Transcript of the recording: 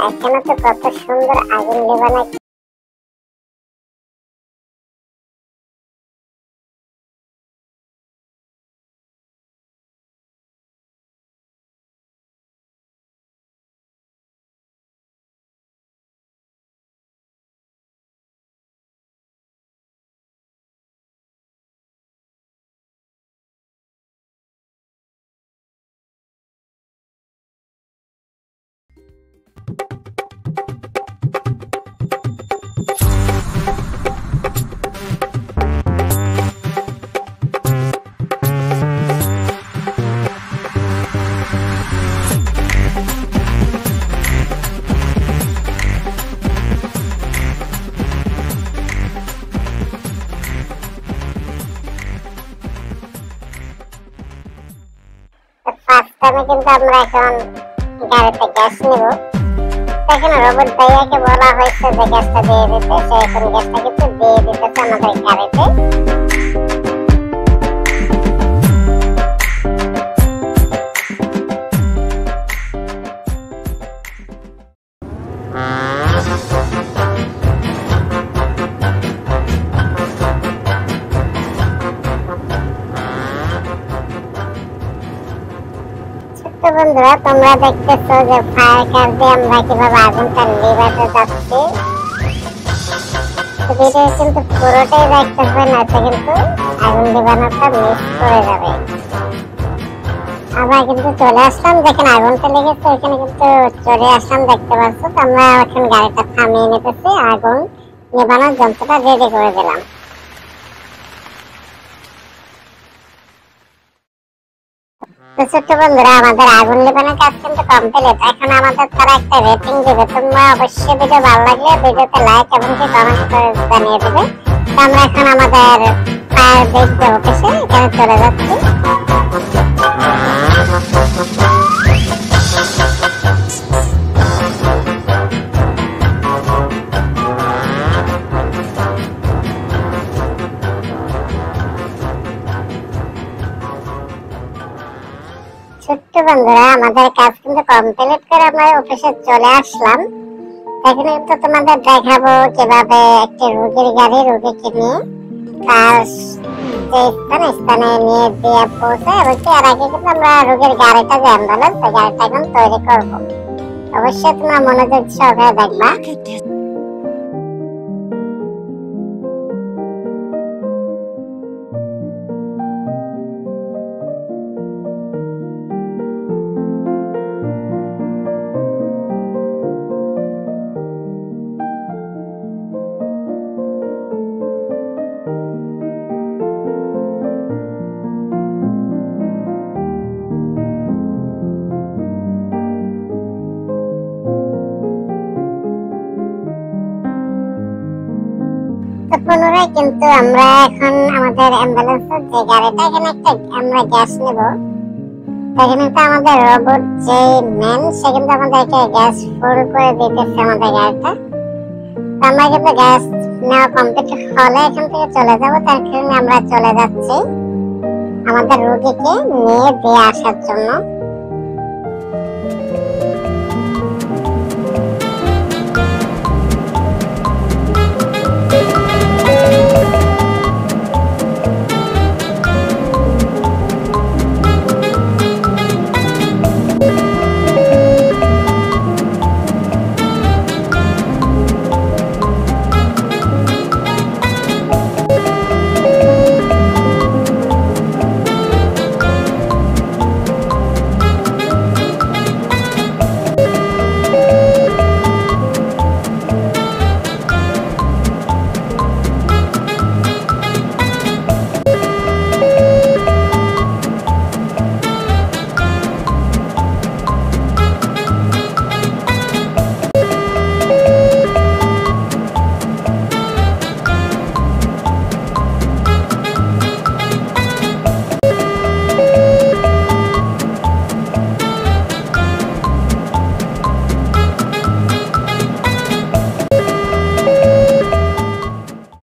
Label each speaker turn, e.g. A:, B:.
A: এখানে তো কত সুন্দর আগুন নেভানো। ফার্স্ট টাইমে কিন্তু আমরা এখন গাড়িতে গ্যাস নেব। এখানে রোবট ভাইয়াকে বলা হয়েছে যে গ্যাসটা দিয়ে দিতে, সে এখন গ্যাসটা কিন্তু দিয়ে দিতেছে আমাদের গাড়িতে। বন্ধুরা, তোমরা দেখতেছো যে ফায়ার কার দিয়ে আমরা কিভাবে আগুনটা নিভাতে যাচ্ছি। ভিডিও কিন্তু পুরোটাই দেখতে হবে, নয়তো কিন্তু আগুন নিভানোটা মিস করে যাবে। আমরা কিন্তু চলে আসলাম, যেখানে আগুনটা লেগেছে ওইখানে কিন্তু চলে আসলাম, দেখতে পাচ্ছ। তো আমরা এখন গাড়িটা থামিয়ে নিতেছি, আগুন নিভানোর যন্ত্রটা রেডি করে দিলাম। তো ছোট্ট বন্ধুরা, আমাদের আগুন নেভানোর কাজ কিন্তু কমপ্লিট। এখন আমাদের তারা একটা রেটিং দিবে। তোমরা অবশ্যই ভিডিও ভালো লাগলে ভিডিওতে লাইক এবং কমেন্ট করে জানিয়ে দেবে। তো আমরা এখন আমাদের ফায়ার ব্রিগেড অফিসে এখানে চলে যাচ্ছি। ছোট্ট বন্ধুরা, আমাদের কাজ কিন্তু কমপ্লিট করে আমরা অফিসে চলে আসলাম। এখানে তো তোমাদের দেখাবো কিভাবে একটি রোগীর গাড়ি রোগীকে নিয়ে তার যে স্থানে নিয়ে দিয়ে পৌঁছায়। এবং এর আগে কিন্তু আমরা রোগীর গাড়িটা যে অ্যাম্বুলেন্স, ওই গাড়িটা এখন তৈরি করবো। অবশ্যই তোমরা মনোযোগ সহকারে দেখবা। পুনরায় কিন্তু আমরা এখন আমাদের অ্যাম্বুলেন্সের যে গাড়িটা, এখানে একটা আমরা গ্যাস নেব। এখানে তো আমাদের রোবট যে ম্যান, সে কিন্তু আমাদেরকে গ্যাস ফুল করে দিতেছে আমাদের গাড়িটা। আমরা কিন্তু গ্যাস নেওয়া কমপ্লিট হলে এখান থেকে চলে যাবো। তার কারণে আমরা চলে যাচ্ছি আমাদের রোগীকে নিয়ে দিয়ে আসার জন্য।